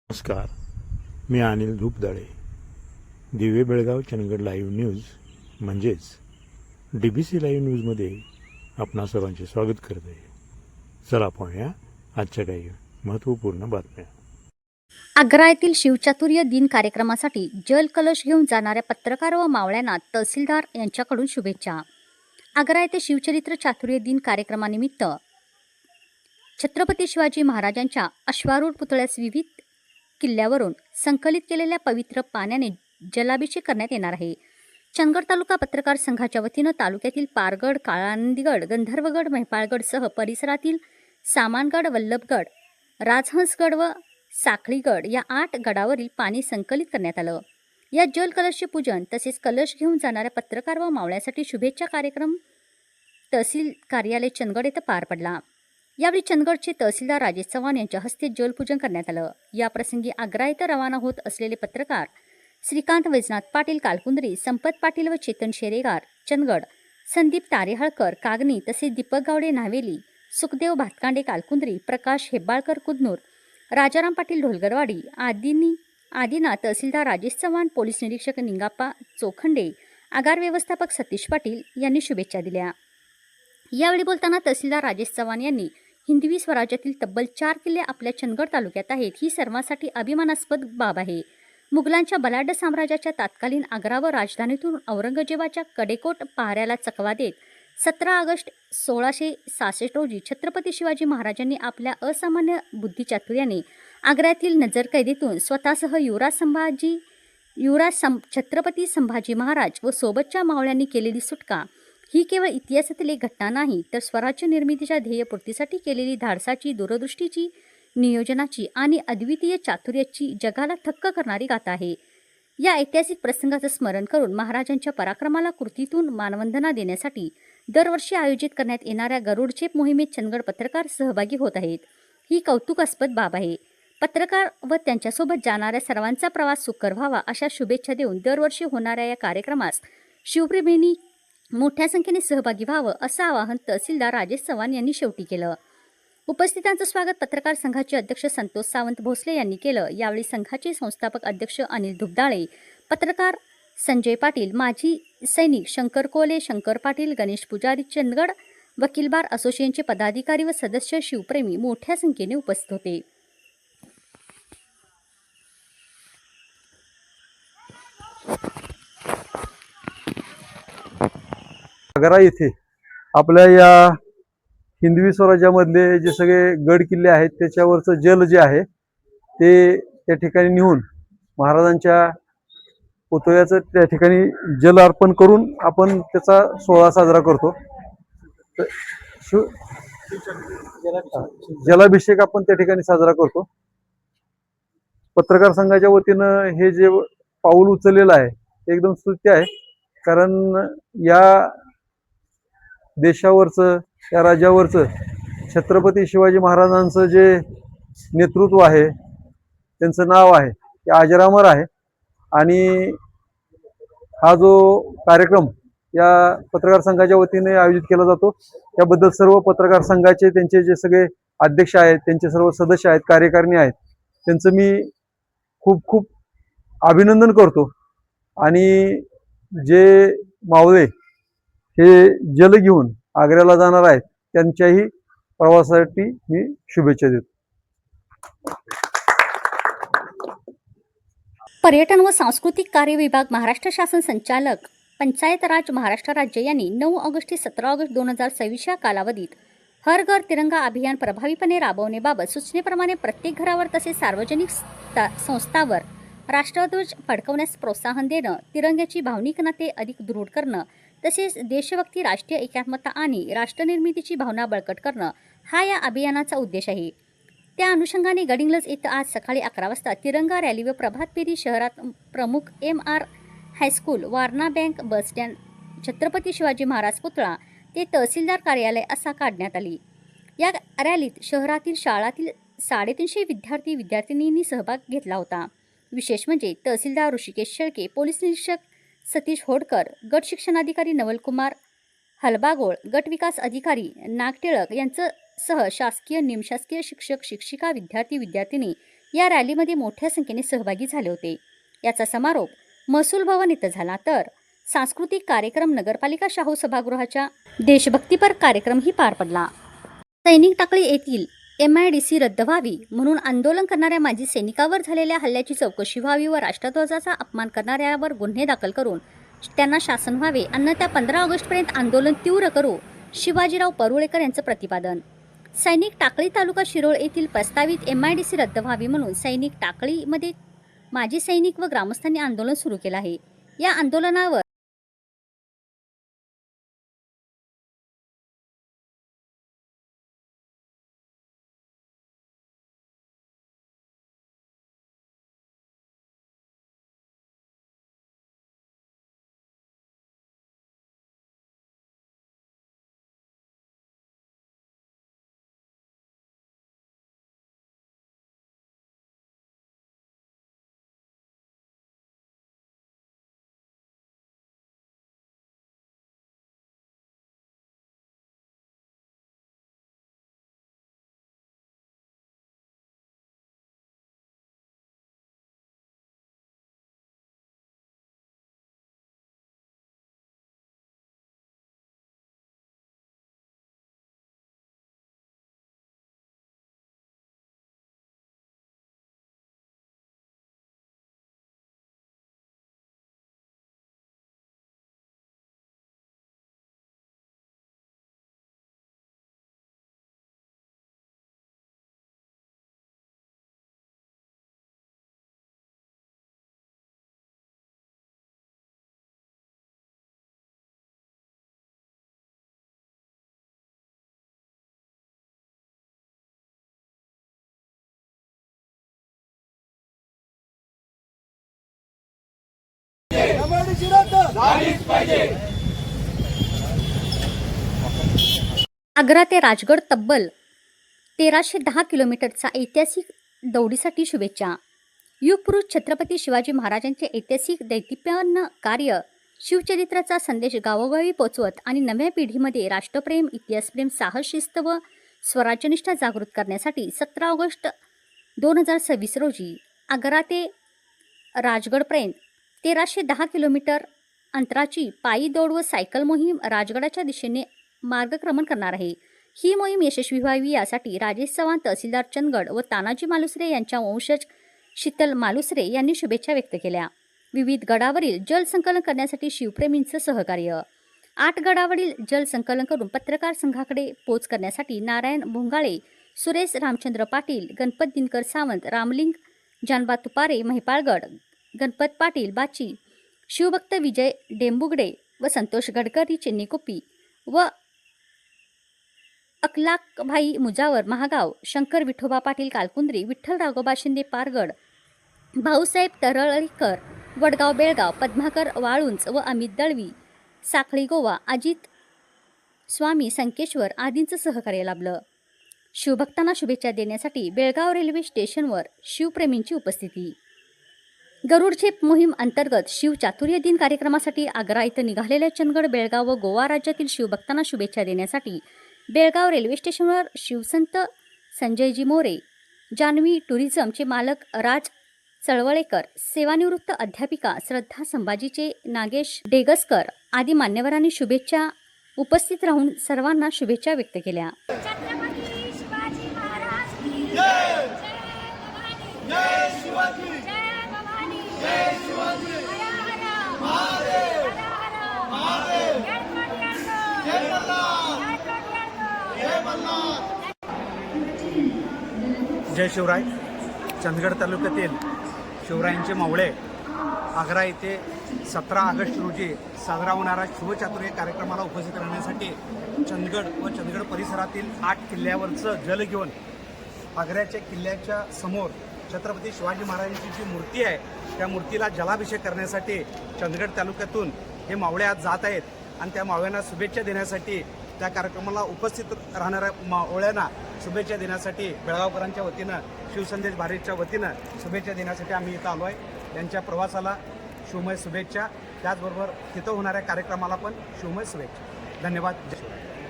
नमस्कार, मी अनिल धूपदाळे. दिवे Belgaum Chandgad live news म्हणजेच DBC लाईव्ह न्यूजमध्ये आपणा सर्वांचे स्वागत करत आहे. चला पाहूया आजच्या काही महत्त्वपूर्ण बातम्या. आग्रा येथील शिवचातुर्य दिन कार्यक्रमासाठी जल कलश घेऊन जाणाऱ्या पत्रकार व मावळ्यांना तहसीलदार यांच्याकडून शुभेच्छा. आग्रा येथे शिवचरित्र चातुर्य दिन कार्यक्रमानिमित्त छत्रपती शिवाजी महाराजांच्या अश्वारूढ पुतळ्यास विविध किल्ल्यावरून संकलित केलेल्या पवित्र पाण्याने जलाभिषेक करण्यात येणार आहे. चंदगड तालुका पत्रकार संघाच्या वतीनं तालुक्यातील पारगड, काळांदीगड, गंधर्वगड, महिपाळगड सह परिसरातील सामानगड, वल्लभगड, राजहंसगड व साखळीगड या 8 गडावरील पाणी संकलित करण्यात आलं. या जल कलशचे पूजन तसेच कलश घेऊन जाणाऱ्या पत्रकार व मावळ्यासाठी शुभेच्छा कार्यक्रम तहसील कार्यालय चंदगड येथे पार पडला. यावेळी चंदगडचे तहसीलदार राजेश चव्हाण यांच्या हस्ते जलपूजन करण्यात आलं. या प्रसंगी आग्रा येथे रवाना होत असलेले पत्रकार श्रीकांत वैजनाथ पाटील कालकुंद्री, संपत पाटील व चेतन शेरेगार चंदगड, संदीप तारेहळकर कागनी तसेच दीपक गावडे नावेली, सुखदेव भातकांडे कालकुंद्री, प्रकाश हेब्बाळकर कुदनूर, राजाराम पाटील ढोलगरवाडी आदींना तहसीलदार राजेश चव्हाण, पोलीस निरीक्षक निंगाप्पा चोखंडे, आगार व्यवस्थापक सतीश पाटील यांनी शुभेच्छा दिल्या. यावेळी बोलताना तहसीलदार राजेश चव्हाण यांनी हिंदवी स्वराज्यातील तब्बल 4 किल्ले आपल्या चंदगड तालुक्यात आहेत. ही सर्वांसाठी अभिमानास्पद बाब आहे. मुघलांच्या बलाढ्य साम्राज्याच्या तत्कालीन आग्रा व राजधानीतून औरंगजेबाच्या कडेकोट पहाऱ्याला चकवा देत 17 ऑगस्ट 1666 रोजी छत्रपती शिवाजी महाराजांनी आपल्या असामान्य बुद्धिचातुर्याने आग्र्यातील नजरकैदेतून स्वतःसह छत्रपती संभाजी महाराज व सोबतच्या मावळ्यांनी केलेली सुटका ही केवळ इतिहासातील एक घटना नाही, तर स्वराज्य निर्मितीच्या ध्येयपूर्तीसाठी केलेली धाडसाची, दूरदृष्टीची, नियोजनाची आणि अद्वितीय चातुर्याची जगाला थक्क करणारी गाथा आहे. या ऐतिहासिक प्रसंगाचं स्मरण करून महाराजांच्या पराक्रमाला कृतीतून मानवंदना देण्यासाठी दरवर्षी आयोजित करण्यात येणाऱ्या गरुडचेप मोहिमेत चंदगड पत्रकार सहभागी होत आहेत. ही कौतुकास्पद बाब आहे. पत्रकार व त्यांच्यासोबत जाणाऱ्या सर्वांचा प्रवास सुकर व्हावा अशा शुभेच्छा देऊन दरवर्षी होणाऱ्या या कार्यक्रमास शिवप्रेमींनी मोठ्या संख्येने सहभागी व्हावं असं आवाहन तहसीलदार राजेश चव्हाण यांनी शेवटी केलं. उपस्थितांचं स्वागत पत्रकार संघाचे अध्यक्ष संतोष सावंत भोसले यांनी केलं. यावेळी संघाचे संस्थापक अध्यक्ष अनिल धुपदाळे, पत्रकार संजय पाटील, माजी सैनिक शंकर कोले, शंकर पाटील, गणेश पुजारी, चंदगड वकील बार असोसिएशनचे पदाधिकारी व सदस्य, शिवप्रेमी मोठ्या संख्येने उपस्थित होते. आग्रा येथे आपल्या या हिंदवी स्वराज्यामधले जे सगळे गड किल्ले आहेत त्याच्यावरचं जल जे आहे ते त्या ठिकाणी नेऊन महाराजांच्या पुतळ्याचं त्या ठिकाणी जल अर्पण करून आपण त्याचा सोहळा साजरा करतो. जलाभिषेक आपण त्या ठिकाणी साजरा करतो. पत्रकार संघाच्या वतीनं हे जे पाऊल उचललेलं आहे ते एकदम स्तुत्य आहे. कारण या देशावरचं, या राज्यावरचं छत्रपती शिवाजी महाराजांचं जे नेतृत्व आहे, त्यांचं नाव आहे ते अजरामर आहे. आणि हा जो कार्यक्रम या पत्रकार संघाच्या वतीने आयोजित केला जातो त्याबद्दल सर्व पत्रकार संघाचे, त्यांचे जे सगळे अध्यक्ष आहेत, त्यांचे सर्व सदस्य आहेत, कार्यकारिणी आहेत, त्यांचं मी खूप खूप अभिनंदन करतो. आणि जे मावळे हे जल घेऊन आग्र्याला जाणार आहेत त्यांच्याही प्रवासासाठी मी शुभेच्छा देतो. पर्यटन व सांस्कृतिक कार्य विभाग, महाराष्ट्र शासन संचालक, पंचायत राज, महाराष्ट्र राज्य यांनी 9 ऑगस्ट ते 17 ऑगस्ट 2026 या कालावधीत हर घर तिरंगा अभियान प्रभावीपणे राबवण्याबाबत सूचनेप्रमाणे प्रत्येक घरावर तसेच सार्वजनिक संस्थांवर राष्ट्रध्वज फडकवण्यास प्रोत्साहन देणं, तिरंग्याची भावनिक नाते अधिक दृढ करणं तसेच देशभक्ती, राष्ट्रीय एकात्मता आणि राष्ट्रनिर्मितीची भावना बळकट करणं हा या अभियानाचा उद्देश आहे. त्या अनुषंगाने गडिंग्लज येथे आज सकाळी 11 वाजता तिरंगा रॅली व प्रभात फेरी शहरात प्रमुख MR high school, Warna bank, bus stand, Chhatrapati Shivaji Maharaj पुतळा ते तहसीलदार कार्यालय असा काढण्यात आली. या रॅलीत शहरातील शाळातील 350 विद्यार्थी-विद्यार्थिनींनी सहभाग घेतला होता. विशेष म्हणजे तहसीलदार ऋषिकेश शेळके, पोलीस निरीक्षक सतीश होडकर, गट शिक्षणाधिकारी नवलकुमार हलबागोळ, गट विकास अधिकारी नागटिळक यांच्यासह शासकीय, निमशासकीय शिक्षक, शिक्षिका, विद्यार्थी-विद्यार्थिनी या रॅलीमध्ये मोठ्या संख्येने सहभागी झाले होते. याचा समारोप महसूल भवन इथं झाला, तर सांस्कृतिक कार्यक्रम नगरपालिका शाहू सभागृहाच्या देशभक्तीपर कार्यक्रमही पार पडला. सैनिक टाकळी येथील MIDC रद्द व्हावी म्हणून आंदोलन करणाऱ्या माजी सैनिकावर झालेल्या हल्ल्याची चौकशी व्हावी व राष्ट्रध्वजाचा अपमान करणाऱ्यावर गुन्हे दाखल करून त्यांना शासन व्हावे, अन्यथा 15 ऑगस्टपर्यंत आंदोलन तीव्र करू, शिवाजीराव परुळेकर यांचं प्रतिपादन. सैनिक टाकळी तालुका शिरोळ येथील प्रस्तावित MIDC रद्द व्हावी म्हणून सैनिक टाकळीमध्ये माजी सैनिक व ग्रामस्थांनी आंदोलन सुरू केलं आहे. या आंदोलनावर आग्रा ते राजगड तब्बल 1310 किलोमीटरचा ऐतिहासिक दौडीसाठी शुभेच्छा. युगपुरुष छत्रपती शिवाजी महाराजांचे ऐतिहासिक दैदिप्यमान कार्य, शिवचरित्राचा संदेश गावोगावी पोचवत आणि नव्या पिढीमध्ये राष्ट्रप्रेम, इतिहासप्रेम, साहस, शिस्त व स्वराज्यनिष्ठा जागृत करण्यासाठी 17 ऑगस्ट 2026 रोजी आग्रा ते राजगडपर्यंत 1310 किलोमीटर अंतराची पायी दौड व सायकल मोहीम राजगडाच्या दिशेने मार्गक्रमण करणार आहे. ही मोहीम यशस्वी व्हावी यासाठी राजेश चव्हाण, तहसीलदार चंदगड व तानाजी मालुसरे यांच्या वंशज शीतल मालुसरे यांनी शुभेच्छा व्यक्त केल्या. विविध गडावरील जल संकलन करण्यासाठी शिवप्रेमींचं सहकार्य. 8 गडावरील जल संकलन करून पत्रकार संघाकडे पोच करण्यासाठी नारायण भोंगाळे, सुरेश रामचंद्र पाटील, गणपत दिनकर सावंत, रामलिंग जानबा तुपारे, महिपाळगड, गणपत पाटील बाची, शिवभक्त विजय डेंबुगडे व संतोष गडकरी चेन्नीकुप्पी व अकलाकभाई मुजावर महागाव, शंकर विठोबा पाटील कालकुंद्री, विठ्ठल राघोबा शिंदे पारगड, भाऊसाहेब तरळीकर वडगाव बेळगाव, पद्माकर वाळुंज व अमित दळवी साखळी गोवा, अजित स्वामी संकेश्वर आदींचं सहकार्य लाभलं. शिवभक्तांना शुभेच्छा देण्यासाठी बेळगाव रेल्वे स्टेशनवर शिवप्रेमींची उपस्थिती. गरुड झेप मोहीम अंतर्गत शिव चातुर्य दिन कार्यक्रमासाठी आग्रा इथं निघालेल्या चंदगड, बेळगाव व गोवा राज्यातील शिवभक्तांना शुभेच्छा देण्यासाठी बेळगाव रेल्वे स्टेशनवर शिवसंत संजयजी मोरे, जान्हवी टुरिझमचे मालक राज चळवळेकर, सेवानिवृत्त अध्यापिका श्रद्धा संभाजीचे नागेश डेगसकर आदी मान्यवरांनी शुभेच्छा उपस्थित राहून सर्वांना शुभेच्छा व्यक्त केल्या. छत्रपती शिवाजी महाराज की जय. जय शिवाजी. जय भवानी. जय शिवाजी. हर हर महादेव. हर हर महादेव. जय मल्हार. जय मल्हार. जय शिवराय. चंदगड तालुक्यातील शिवरायांचे मावळे आग्रा येथे 17 ऑगस्ट रोजी साजरा होणारा शिवचातुर्य कार्यक्रमाला उपस्थित राहण्यासाठी चंदगड व चंदगड परिसरातील 8 किल्ल्यावरचं जल घेऊन आग्र्याच्या किल्ल्याच्या समोर छत्रपती शिवाजी महाराजांची जी मूर्ती आहे त्या मूर्तीला जलाभिषेक करण्यासाठी चंदगड तालुक्यातून हे मावळे आज जात आहेत आणि त्या मावळ्यांना शुभेच्छा देण्यासाठी, त्या कार्यक्रमाला उपस्थित राहणाऱ्या मावळ्यांना शुभेच्छा देण्यासाठी बेळगावकरांच्या वतीनं, शिवसंदेश भारतच्या वतीनं शुभेच्छा देण्यासाठी आम्ही इथं आलो आहे. त्यांच्या प्रवासाला शिवमय शुभेच्छा, त्याचबरोबर तिथं होणाऱ्या कार्यक्रमाला पण शिवमय शुभेच्छा. धन्यवाद. जय शिवराय.